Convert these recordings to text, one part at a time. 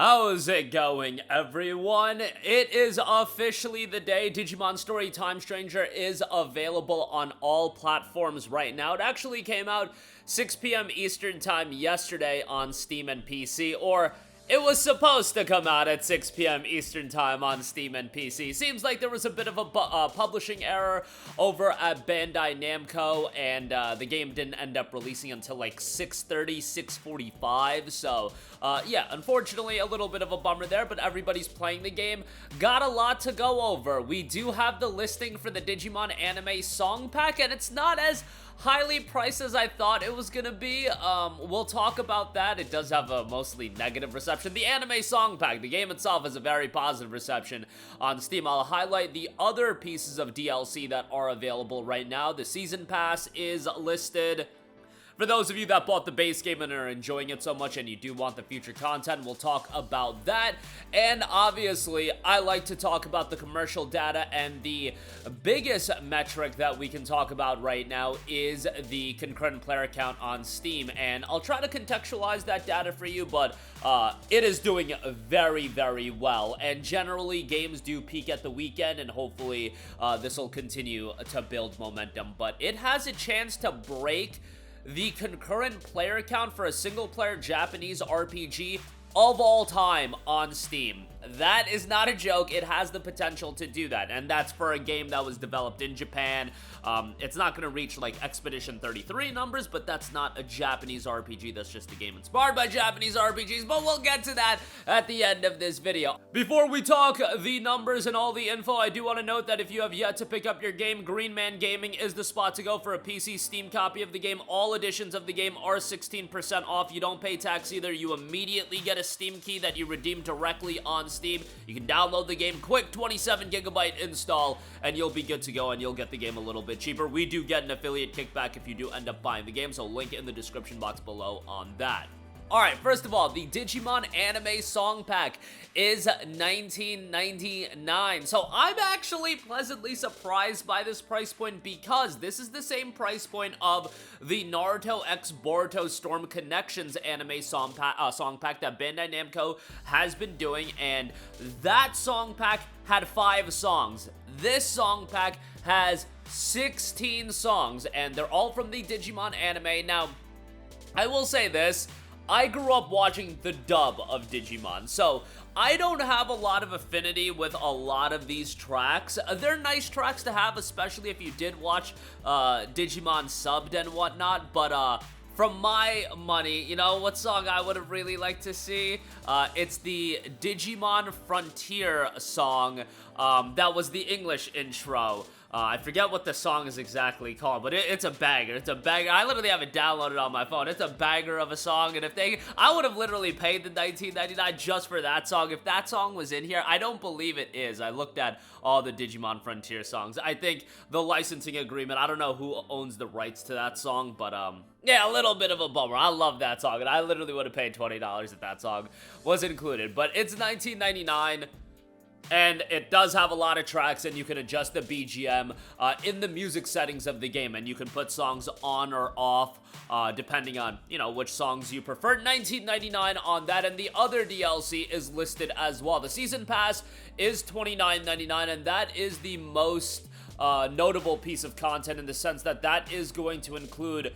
How's it going, everyone? It is officially the day. Digimon Story Time Stranger is available on all platforms right now. It actually came out 6 p.m. Eastern Time yesterday on Steam and PC, or it was supposed to come out at 6 p.m. Eastern Time on Steam and PC. Seems like there was a bit of a publishing error over at Bandai Namco, and the game didn't end up releasing until like 6:30, 6:45. So, yeah, unfortunately, a little bit of a bummer there, but everybody's playing the game. Got a lot to go over. We do have the listing for the Digimon Anime Song Pack, and it's not as highly priced as I thought it was gonna be. We'll talk about that. It does have a mostly negative reception. The Anime Song Pack, the game itself, has a very positive reception on Steam. I'll highlight the other pieces of DLC that are available right now. The Season Pass is listed. For those of you that bought the base game and are enjoying it so much and you do want the future content, we'll talk about that. And obviously, I like to talk about the commercial data, and the biggest metric that we can talk about right now is the concurrent player count on Steam. And I'll try to contextualize that data for you, but it is doing very, very well. And generally, games do peak at the weekend, and hopefully this will continue to build momentum. But it has a chance to break the concurrent player count for a single-player Japanese RPG of all time on Steam. That is not a joke. It has the potential to do that, and that's for a game that was developed in Japan. It's not going to reach like Expedition 33 numbers, but that's not a Japanese RPG. That's just a game inspired by Japanese RPGs, but we'll get to that at the end of this video. Before we talk the numbers and all the info, I do want to note that if you have yet to pick up your game, Green Man Gaming is the spot to go for a PC Steam copy of the game. All editions of the game are 16% off. You don't pay tax either. You immediately get a Steam key that you redeem directly on Steam. You can download the game quick, 27GB install, and you'll be good to go, and you'll get the game a little bit cheaper. We do get an affiliate kickback if you do end up buying the game, so link in the description box below on that. Alright, first of all, the Digimon Anime Song Pack is $19.99. So I'm actually pleasantly surprised by this price point, because this is the same price point of the Naruto X Boruto Storm Connections Anime Song Pack that Bandai Namco has been doing, and that song pack had 5 songs. This song pack has 16 songs, and they're all from the Digimon anime. Now, I will say this. I grew up watching the dub of Digimon, so I don't have a lot of affinity with a lot of these tracks. They're nice tracks to have, especially if you did watch Digimon subbed and whatnot, but from my money, you know what song I would have really liked to see? It's the Digimon Frontier song that was the English intro. I forget what the song is exactly called, but it's a banger. It's a banger. I literally have it downloaded on my phone. It's a banger of a song, and I would have literally paid the $19.99 just for that song. If that song was in here, I don't believe it is. I looked at all the Digimon Frontier songs. I think the licensing agreement, I don't know who owns the rights to that song, but yeah, a little bit of a bummer. I love that song, and I literally would have paid $20 if that song was included. But it's $19.99. And it does have a lot of tracks, and you can adjust the BGM in the music settings of the game, and you can put songs on or off depending on, you know, which songs you prefer. $19.99 on that, and the other DLC is listed as well. The Season Pass is $29.99, and that is the most notable piece of content in the sense that that is going to include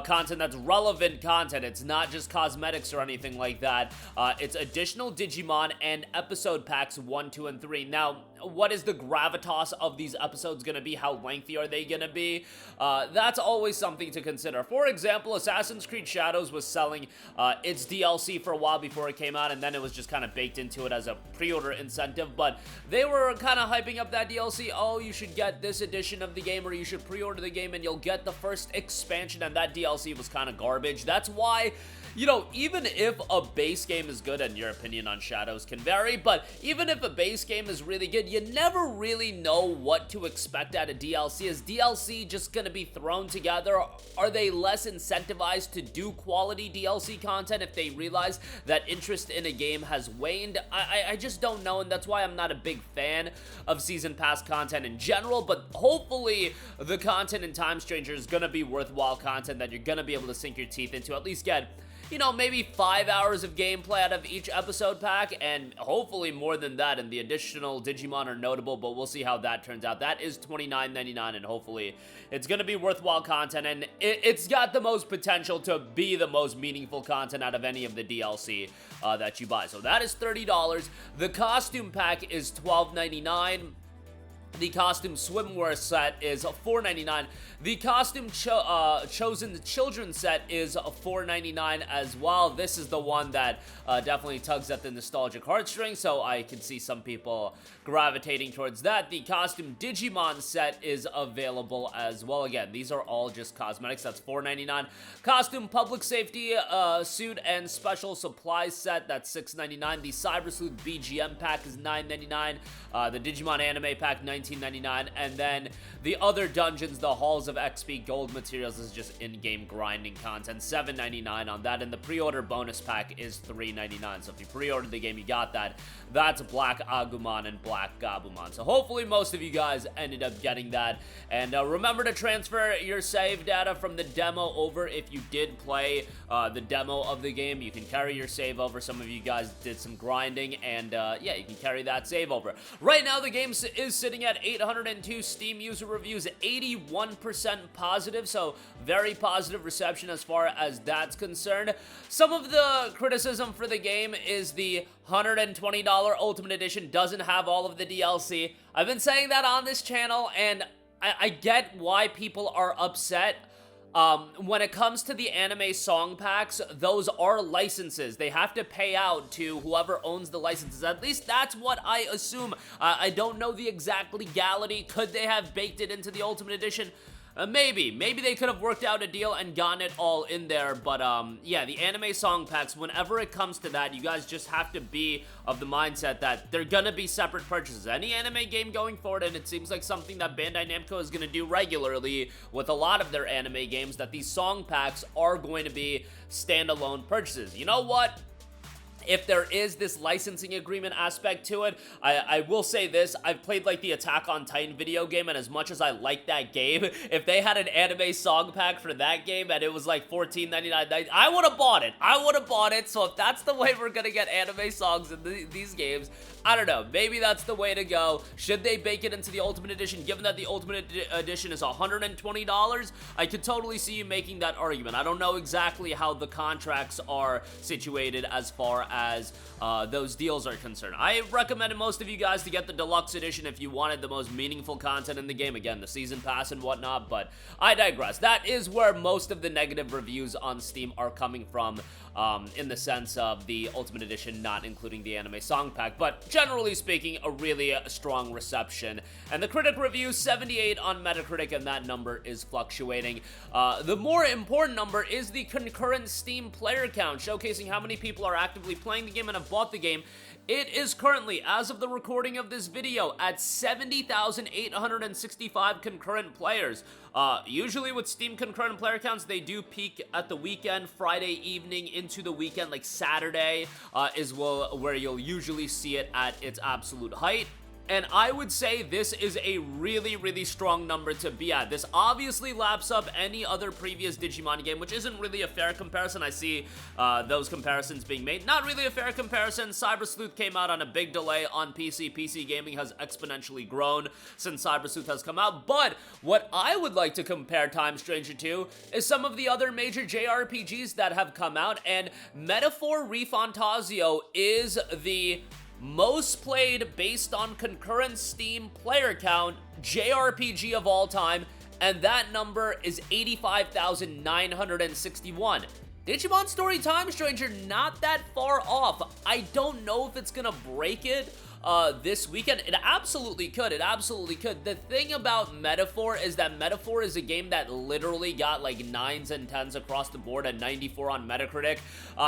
content that's relevant content. It's not just cosmetics or anything like that. It's additional Digimon and episode packs 1, 2, and 3. Now, what is the gravitas of these episodes going to be? How lengthy are they going to be? That's always something to consider. For example, Assassin's Creed Shadows was selling its DLC for a while before it came out, and then it was just kind of baked into it as a pre-order incentive, but they were kind of hyping up that DLC. Oh, you should get this edition of the game, or you should pre-order the game and you'll get the first expansion, and that DLC was kind of garbage. That's why, you know, even if a base game is good, and your opinion on Shadows can vary, but even if a base game is really good, you never really know what to expect out of DLC. Is DLC just going to be thrown together? Are they less incentivized to do quality DLC content if they realize that interest in a game has waned? I just don't know, and that's why I'm not a big fan of Season Pass content in general, but hopefully the content in Time Stranger is going to be worthwhile content that you're going to be able to sink your teeth into, at least get, you know, maybe 5 hours of gameplay out of each episode pack, and hopefully more than that, and the additional Digimon are notable, but we'll see how that turns out. That is $29.99, and hopefully it's gonna be worthwhile content, and it's got the most potential to be the most meaningful content out of any of the DLC that you buy. So that is $30. The costume pack is $12.99. The costume swimwear set is $4.99. The costume chosen children set is $4.99 as well. This is the one that definitely tugs at the nostalgic heartstrings, so I can see some people gravitating towards that. The costume Digimon set is available as well. Again, these are all just cosmetics. That's $4.99. Costume public safety suit and special supplies set, that's $6.99. The Cyber Sleuth BGM pack is $9.99. The Digimon anime pack, $19.99. And then the other dungeons, the Halls of XP gold materials, is just in-game grinding content, $7.99 on that. And the pre-order bonus pack is $3.99. So if you pre-ordered the game, you got that. That's Black Agumon and Black Gabumon. So hopefully most of you guys ended up getting that. And remember to transfer your save data from the demo over if you did play the demo of the game. You can carry your save over. Some of you guys did some grinding, and yeah, you can carry that save over. Right now, the game is sitting at 802 Steam user reviews, 81% positive, so very positive reception as far as that's concerned. Some of the criticism for the game is the $120 Ultimate Edition doesn't have all of the DLC. I've been saying that on this channel, and I get why people are upset. When it comes to the anime song packs, those are licenses. They have to pay out to whoever owns the licenses. At least that's what I assume. I don't know the exact legality. Could they have baked it into the Ultimate Edition? Maybe they could have worked out a deal and gotten it all in there, but yeah, the anime song packs, whenever it comes to that, you guys just have to be of the mindset that they're gonna be separate purchases. Any anime game going forward, and it seems like something that Bandai Namco is gonna do regularly with a lot of their anime games, that these song packs are going to be standalone purchases. You know what? If there is this licensing agreement aspect to it, I will say this: I've played like the Attack on Titan video game, and as much as I like that game, if they had an anime song pack for that game and it was like $14.99, I would have bought it. I would have bought it. So if that's the way we're gonna get anime songs in these games, I don't know. Maybe that's the way to go. Should they bake it into the Ultimate Edition? Given that the Ultimate Edition is $120, I could totally see you making that argument. I don't know exactly how the contracts are situated as far as those deals are concerned. I recommended most of you guys to get the Deluxe Edition if you wanted the most meaningful content in the game. Again, the Season Pass and whatnot, but I digress. That is where most of the negative reviews on Steam are coming from, in the sense of the Ultimate Edition not including the anime song pack, but generally speaking, a really strong reception. And the critic review, 78 on Metacritic, and that number is fluctuating. The more important number is the concurrent Steam player count, showcasing how many people are actively playing the game and have bought the game. It is currently, as of the recording of this video, at 70,865 concurrent players. Usually with Steam concurrent player counts, they do peak at the weekend, Friday evening into the weekend, like Saturday is where you'll usually see it at its absolute height. And I would say this is a really, really strong number to be at. This obviously laps up any other previous Digimon game, which isn't really a fair comparison. I see those comparisons being made. Not really a fair comparison. Cyber Sleuth came out on a big delay on PC. PC gaming has exponentially grown since Cyber Sleuth has come out. But what I would like to compare Time Stranger to is some of the other major JRPGs that have come out. And Metaphor ReFantazio is the most played based on concurrent Steam player count JRPG of all time, and that number is 85,961. Digimon Story Time Stranger, not that far off. I don't know if it's gonna break it this weekend. It absolutely could. It absolutely could. The thing about Metaphor is that Metaphor is a game that literally got like 9s and 10s across the board and 94 on Metacritic.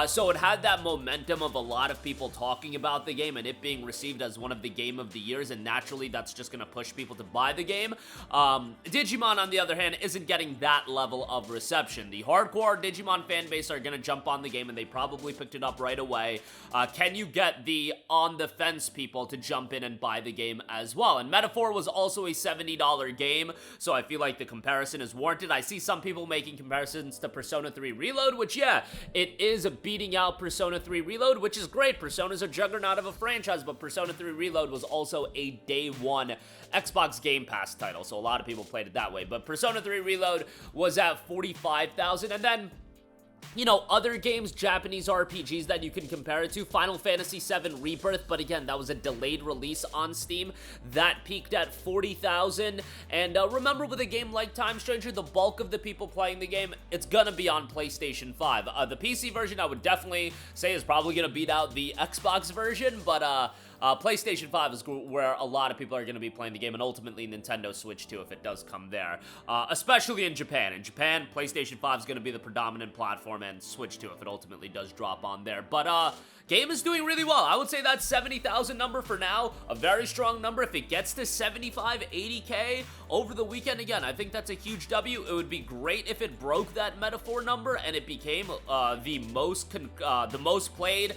So it had that momentum of a lot of people talking about the game and it being received as one of the game of the years, and naturally that's just going to push people to buy the game. Digimon, on the other hand, isn't getting that level of reception. The hardcore Digimon fan base are going to jump on the game, and they probably picked it up right away. Can you get the on the fence people all to jump in and buy the game as well. And Metaphor was also a $70 game, so I feel like the comparison is warranted. I see some people making comparisons to Persona 3 Reload, which, yeah, it is beating out Persona 3 Reload, which is great. Persona's a juggernaut of a franchise, but Persona 3 Reload was also a day one Xbox Game Pass title, so a lot of people played it that way. But Persona 3 Reload was at $45,000, and then, you know, other games, Japanese RPGs that you can compare it to, Final Fantasy VII Rebirth, but again, that was a delayed release on Steam. That peaked at $40,000, and remember, with a game like Time Stranger, the bulk of the people playing the game, it's gonna be on PlayStation 5. The PC version, I would definitely say, is probably gonna beat out the Xbox version, but PlayStation 5 is where a lot of people are going to be playing the game, and ultimately Nintendo Switch too, if it does come there. Especially in Japan. In Japan, PlayStation 5 is going to be the predominant platform, and Switch too, if it ultimately does drop on there. But, game is doing really well. I would say that 70,000 number for now, a very strong number. If it gets to 75, 80K over the weekend, again, I think that's a huge W. It would be great if it broke that Metaphor number, and it became the most played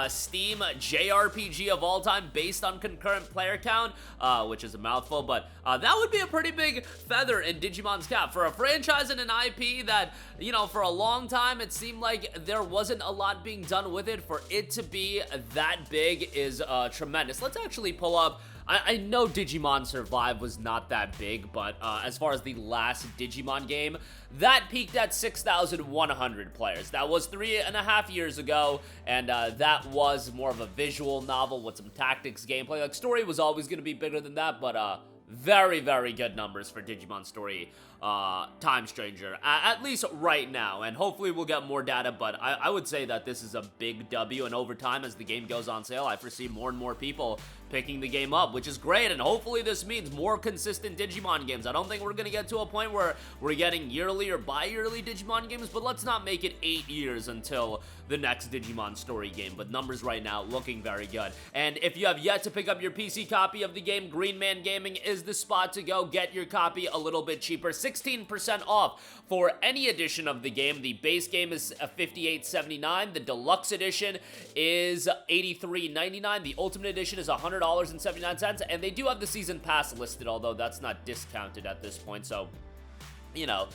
Steam JRPG of all time based on concurrent player count, which is a mouthful, but that would be a pretty big feather in Digimon's cap. For a franchise and an IP that, you know, for a long time it seemed like there wasn't a lot being done with it, for it to be that big is tremendous. Let's actually pull up. I know Digimon Survive was not that big, but as far as the last Digimon game, that peaked at 6,100 players. That was 3.5 years ago, and that was more of a visual novel with some tactics gameplay. Like, story was always going to be bigger than that, but very, very good numbers for Digimon Story Time Stranger, at least right now, and hopefully we'll get more data, but I would say that this is a big W, and over time, as the game goes on sale, I foresee more and more people picking the game up, which is great, and hopefully this means more consistent Digimon games. I don't think we're going to get to a point where we're getting yearly or bi-yearly Digimon games, but let's not make it 8 years until the next Digimon Story game, but numbers right now looking very good. And if you have yet to pick up your PC copy of the game, Green Man Gaming is the spot to go. Get your copy a little bit cheaper, 16% off for any edition of the game. The base game is $58.79, the deluxe edition is $83.99, the ultimate edition is $100.79, and they do have the season pass listed, although that's not discounted at this point, so, you know,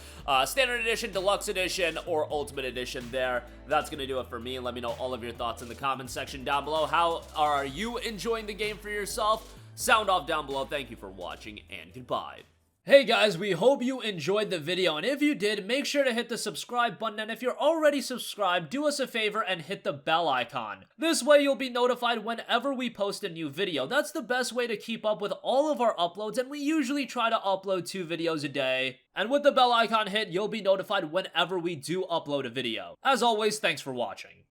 standard edition, deluxe edition, or ultimate edition there. That's gonna do it for me, and let me know all of your thoughts in the comments section down below. How are you enjoying the game for yourself? Sound off down below. Thank you for watching, and goodbye. Hey guys, we hope you enjoyed the video, and if you did, make sure to hit the subscribe button, and if you're already subscribed, do us a favor and hit the bell icon. This way you'll be notified whenever we post a new video. That's the best way to keep up with all of our uploads, and we usually try to upload 2 videos a day. And with the bell icon hit, you'll be notified whenever we do upload a video. As always, thanks for watching.